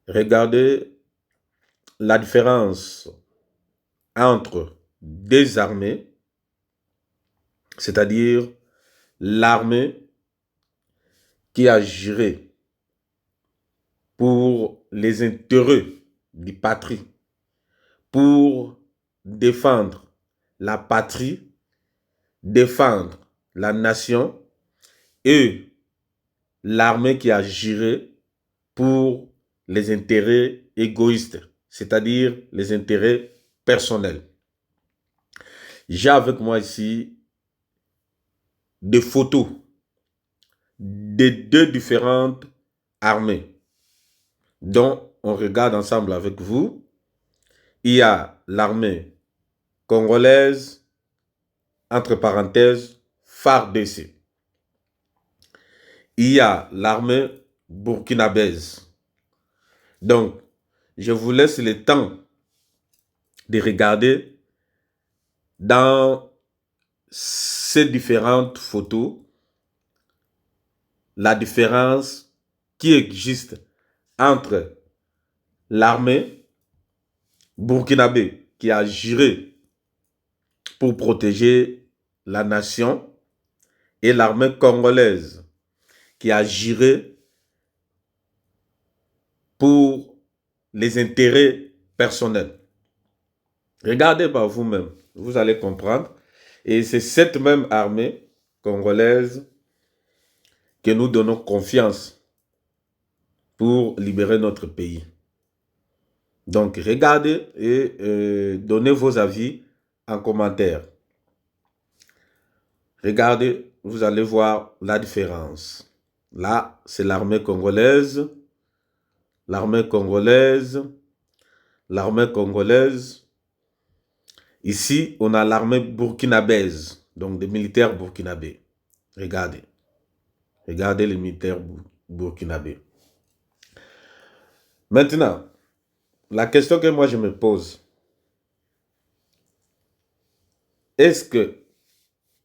Regardez la différence entre des armées, c'est-à-dire l'armée qui a géré pour les intérêts du patrie, pour défendre la patrie, défendre la nation, et l'armée qui a géré pour les intérêts égoïstes, c'est-à-dire les intérêts personnels. J'ai avec moi ici des photos des deux différentes armées dont on regarde ensemble avec vous. Il y a l'armée congolaise, entre parenthèses, FARDC. Il y a l'armée burkinabèse. Donc, je vous laisse le temps de regarder dans ces différentes photos la différence qui existe entre l'armée burkinabé qui a géré pour protéger la nation et l'armée congolaise qui a géré pour les intérêts personnels. Regardez par vous-même, vous allez comprendre. Et c'est cette même armée congolaise que nous donnons confiance pour libérer notre pays. Donc, regardez et donnez vos avis en commentaire. Regardez, vous allez voir la différence. Là, c'est l'armée congolaise, l'armée congolaise, l'armée congolaise. Ici, on a l'armée burkinabèse, donc des militaires burkinabés. Regardez. Regardez les militaires burkinabés. Maintenant, la question que moi je me pose, est-ce que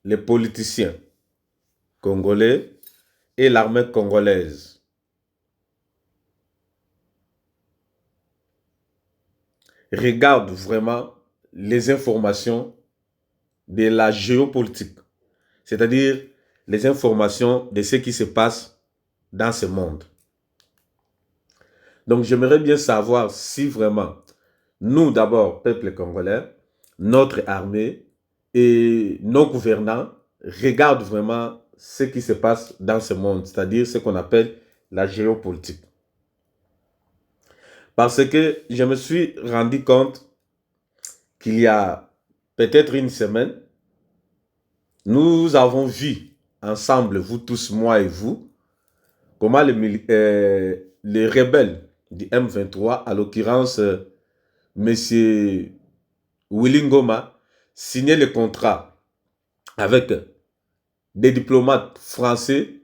les politiciens congolais et l'armée congolaise regardent vraiment les informations de la géopolitique, c'est-à-dire les informations de ce qui se passe dans ce monde? Donc, j'aimerais bien savoir si vraiment, nous d'abord, peuple congolais, notre armée et nos gouvernants regardent vraiment ce qui se passe dans ce monde, c'est-à-dire ce qu'on appelle la géopolitique. Parce que je me suis rendu compte qu'il y a peut-être une semaine, nous avons vu ensemble, vous tous, moi et vous, comment les rebelles du M23, à l'occurrence M. Willy Ngoma, signaient le contrat avec des diplomates français,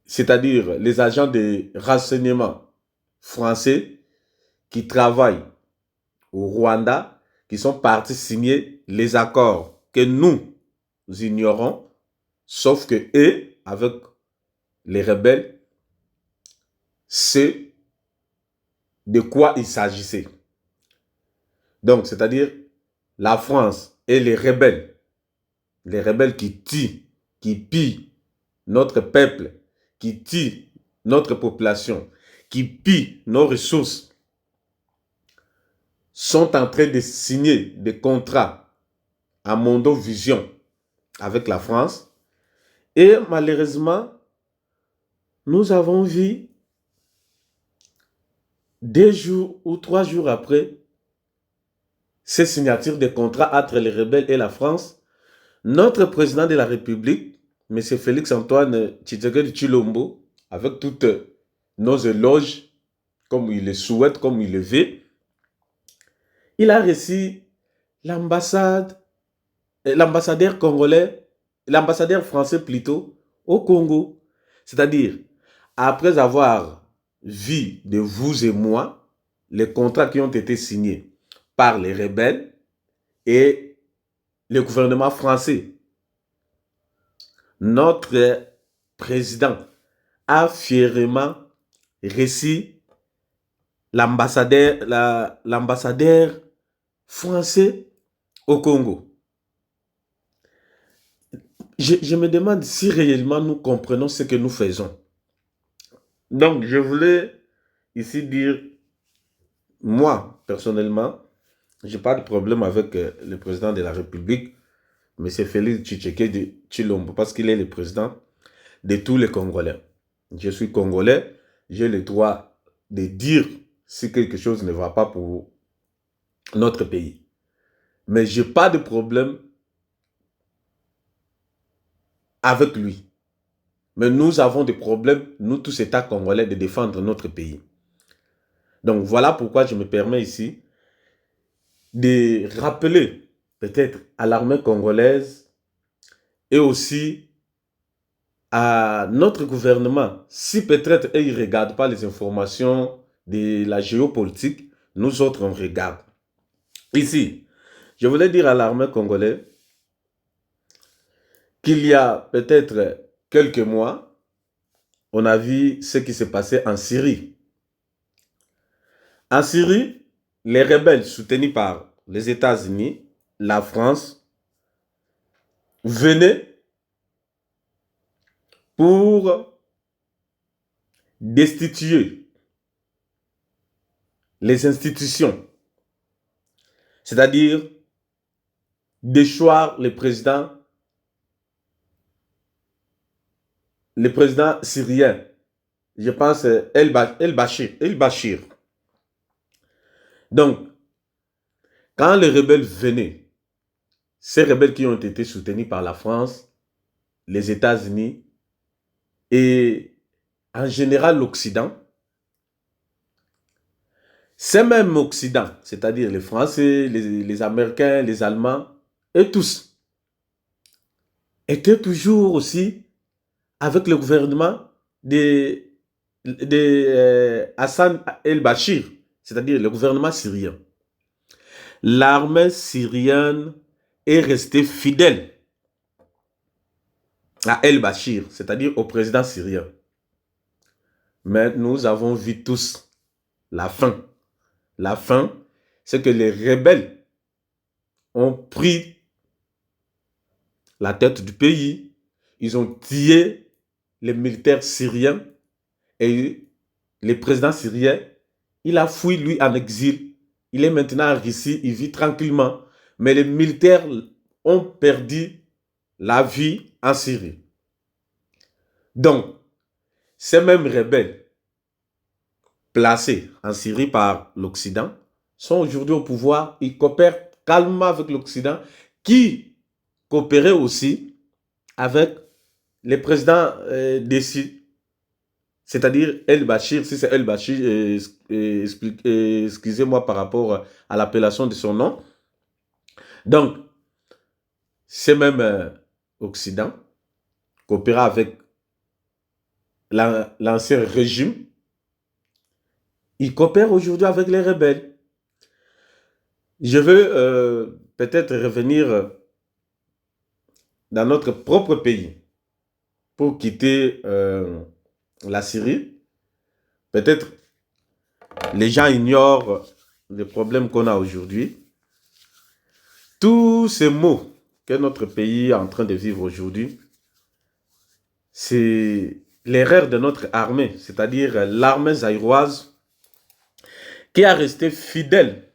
c'est-à-dire les agents de renseignement français qui travaillent au Rwanda, qui sont partis signer les accords que nous ignorons, sauf que eux, avec les rebelles, c'est de quoi il s'agissait. Donc, c'est-à-dire la France et les rebelles qui tuent, qui pillent notre peuple, qui tuent notre population, qui pillent nos ressources, sont en train de signer des contrats à Mondovision avec la France. Et malheureusement, nous avons vu 2 jours ou 3 jours après ces signatures de contrats entre les rebelles et la France, notre président de la République, M. Félix-Antoine Tshisekedi Tshilombo, avec toutes nos éloges, comme il le souhaite, comme il le veut, il a reçu l'ambassadeur congolais, l'ambassadeur français plutôt, au Congo. C'est-à-dire, après avoir vu de vous et moi les contrats qui ont été signés par les rebelles et le gouvernement français, notre président a fièrement reçu l'ambassadeur français au Congo. Je me demande si réellement nous comprenons ce que nous faisons. Donc, je voulais ici dire, moi, personnellement, je n'ai pas de problème avec le président de la République, M. Félix Tshisekedi Tshilombo, parce qu'il est le président de tous les Congolais. Je suis Congolais, j'ai le droit de dire si quelque chose ne va pas pour notre pays. Mais je n'ai pas de problème avec lui. Mais nous avons des problèmes, nous tous États congolais, de défendre notre pays. Donc voilà pourquoi je me permets ici de rappeler peut-être à l'armée congolaise et aussi à notre gouvernement, si peut-être ils ne regardent pas les informations de la géopolitique, nous autres on regarde. Ici, je voulais dire à l'armée congolaise qu'il y a peut-être quelques mois, on a vu ce qui s'est passé en Syrie. En Syrie, les rebelles soutenus par les États-Unis, la France, venaient pour destituer les institutions, c'est-à-dire déchoir le président syrien, je pense El-Bashir. Donc, quand les rebelles venaient, ces rebelles qui ont été soutenus par la France, les États-Unis et en général l'Occident, ces mêmes Occident, c'est-à-dire les Français, les Américains, les Allemands, et tous, étaient toujours aussi avec le gouvernement de Hassan el-Bashir, c'est-à-dire le gouvernement syrien. L'armée syrienne est restée fidèle à el-Bashir, c'est-à-dire au président syrien. Mais nous avons vu tous la fin. La fin, c'est que les rebelles ont pris la tête du pays, ils ont tué les militaires syriens et le président syrien, il a fui lui en exil. Il est maintenant en Russie, il vit tranquillement. Mais les militaires ont perdu la vie en Syrie. Donc, ces mêmes rebelles placés en Syrie par l'Occident sont aujourd'hui au pouvoir. Ils coopèrent calmement avec l'Occident qui coopérait aussi avec les présidents déçus, c'est-à-dire El-Bashir, si c'est El-Bashir, excusez-moi par rapport à l'appellation de son nom. Donc, ces mêmes Occident coopéra avec l'ancien régime. Ils coopèrent aujourd'hui avec les rebelles. Je veux peut-être revenir dans notre propre pays pour quitter la Syrie. Peut-être les gens ignorent les problèmes qu'on a aujourd'hui. Tous ces maux que notre pays est en train de vivre aujourd'hui, c'est l'erreur de notre armée, c'est-à-dire l'armée zaïroise qui a resté fidèle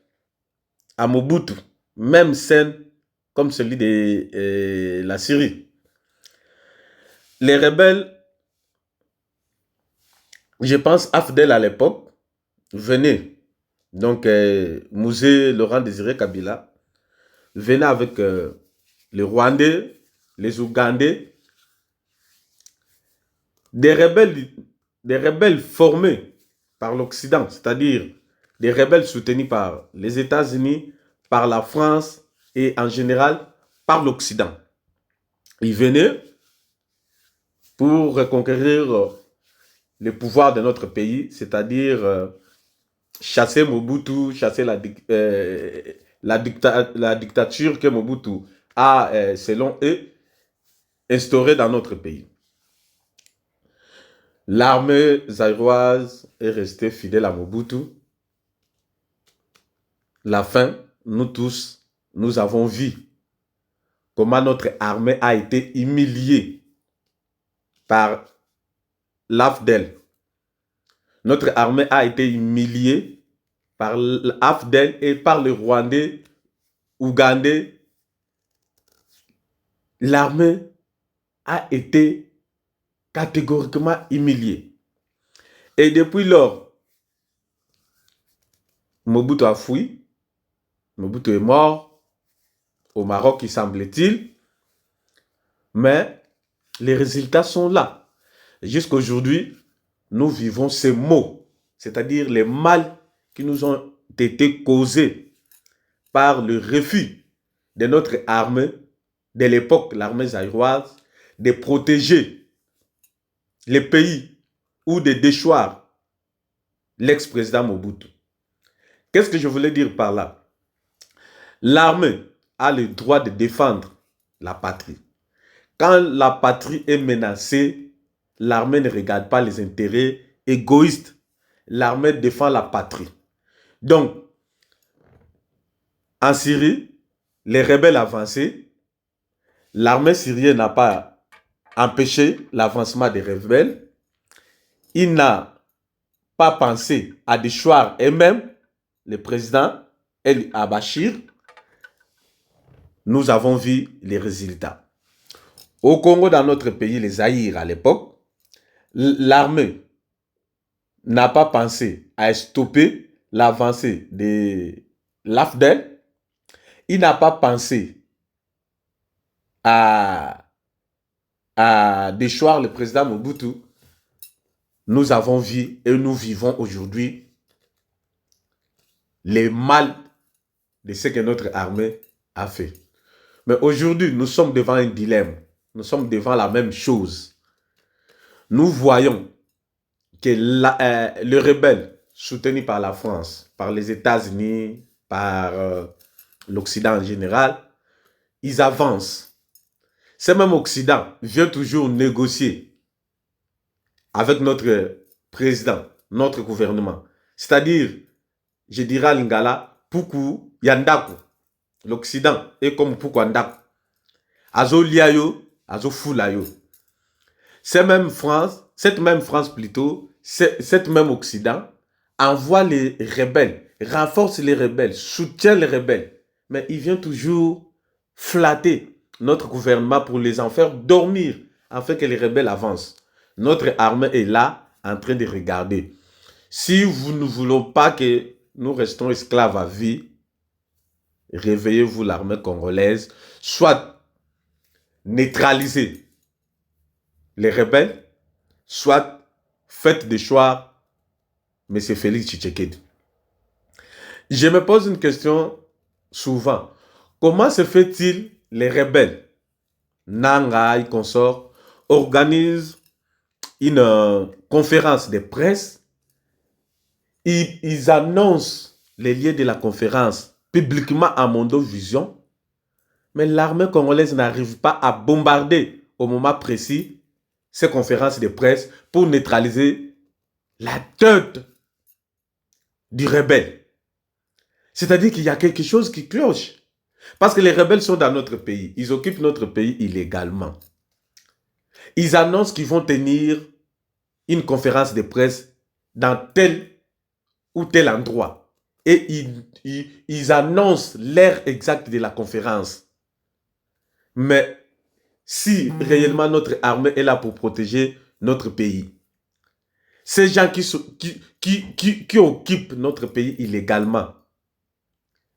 à Mobutu, même scène comme celui de la Syrie. Les rebelles, je pense Afdel à l'époque, venaient, donc Mouzé Laurent Désiré Kabila, venait avec les Rwandais, les Ougandais, des rebelles formés par l'Occident, c'est-à-dire des rebelles soutenus par les États-Unis, par la France et en général par l'Occident. Ils venaient pour reconquérir le pouvoir de notre pays, c'est-à-dire chasser Mobutu, chasser la dictature que Mobutu a, selon eux, instaurée dans notre pays. L'armée zaïroise est restée fidèle à Mobutu la fin, nous tous, nous avons vu comment notre armée a été humiliée par l'AFDEL. Notre armée a été humiliée par l'AFDEL et par les Rwandais, Ougandais. L'armée a été catégoriquement humiliée. Et depuis lors, Mobutu a fui. Mobutu est mort au Maroc, il semble-t-il. Mais les résultats sont là. Jusqu'à aujourd'hui, nous vivons ces maux, c'est-à-dire les mal qui nous ont été causés par le refus de notre armée, de l'époque, l'armée zaïroise, de protéger les pays ou de déchoir l'ex-président Mobutu. Qu'est-ce que je voulais dire par là? L'armée a le droit de défendre la patrie. Quand la patrie est menacée, l'armée ne regarde pas les intérêts égoïstes. L'armée défend la patrie. Donc, en Syrie, les rebelles avançaient. L'armée syrienne n'a pas empêché l'avancement des rebelles. Il n'a pas pensé à déchoir eux-mêmes le président El Abachir. Nous avons vu les résultats. Au Congo, dans notre pays, les Zaïre à l'époque, l'armée n'a pas pensé à stopper l'avancée de l'AFDEL. Il n'a pas pensé à déchoir le président Mobutu. Nous avons vu et nous vivons aujourd'hui les mal de ce que notre armée a fait. Mais aujourd'hui, nous sommes devant un dilemme. Nous sommes devant la même chose. Nous voyons que le rebelle soutenu par la France, par les États-Unis, par l'Occident en général, ils avancent. Ce même Occident vient toujours négocier avec notre président, notre gouvernement. C'est-à-dire, je dirais à Lingala, Puku Yandaku. L'Occident est comme Puku Yandaku. Azo liayo, azo fulayo. Cette même France plutôt, cette même Occident, envoie les rebelles, renforce les rebelles, soutient les rebelles. Mais il vient toujours flatter notre gouvernement pour les en faire dormir, afin que les rebelles avancent. Notre armée est là, en train de regarder. Si vous ne voulez pas que nous restons esclaves à vie, réveillez-vous l'armée congolaise, soit neutralisez les rebelles, soit faites des choix, M. Félix Tshisekedi. Je me pose une question souvent. Comment se fait-il les rebelles, Nanga et consorts, organisent une conférence de presse, ils annoncent les liens de la conférence publiquement à Mondovision, mais l'armée congolaise n'arrive pas à bombarder au moment précis ces conférences de presse pour neutraliser la tête du rebelle. C'est-à-dire qu'il y a quelque chose qui cloche. Parce que les rebelles sont dans notre pays. Ils occupent notre pays illégalement. Ils annoncent qu'ils vont tenir une conférence de presse dans tel ou tel endroit. Et ils annoncent l'heure exacte de la conférence. Mais si réellement notre armée est là pour protéger notre pays, ces gens qui occupent notre pays illégalement,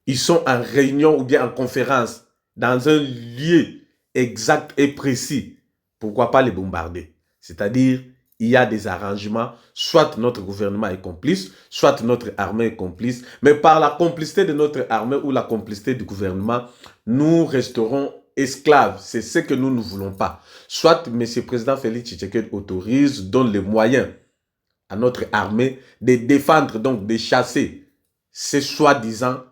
ils sont en réunion ou bien en conférence dans un lieu exact et précis. Pourquoi pas les bombarder? C'est-à-dire, il y a des arrangements, soit notre gouvernement est complice, soit notre armée est complice, mais par la complicité de notre armée ou la complicité du gouvernement, nous resterons esclaves. C'est ce que nous ne voulons pas. Soit M. le Président Félix Tshisekedi autorise, donne les moyens à notre armée de défendre, donc de chasser ces soi-disant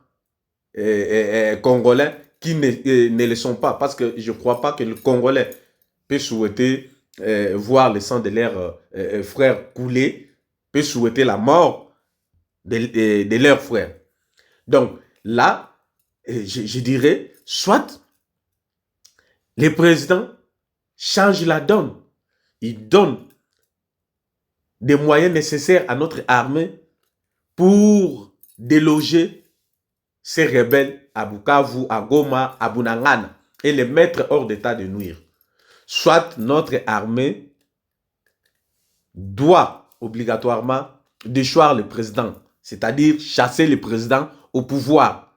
Congolais qui ne le sont pas. Parce que je ne crois pas que le Congolais peut souhaiter voir le sang de leurs frères couler, peut souhaiter la mort de leurs frères. Donc, là, je dirais, soit les présidents changent la donne. Ils donnent des moyens nécessaires à notre armée pour déloger ces rebelles à Bukavu, à Goma, à Bunagana et les mettre hors d'état de nuire. Soit notre armée doit obligatoirement déchoir le président, c'est-à-dire chasser le président au pouvoir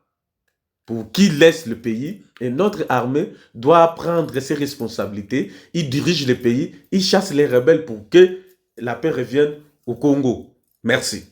pour qu'il laisse le pays, et notre armée doit prendre ses responsabilités, il dirige le pays, il chasse les rebelles pour que la paix revienne au Congo. Merci.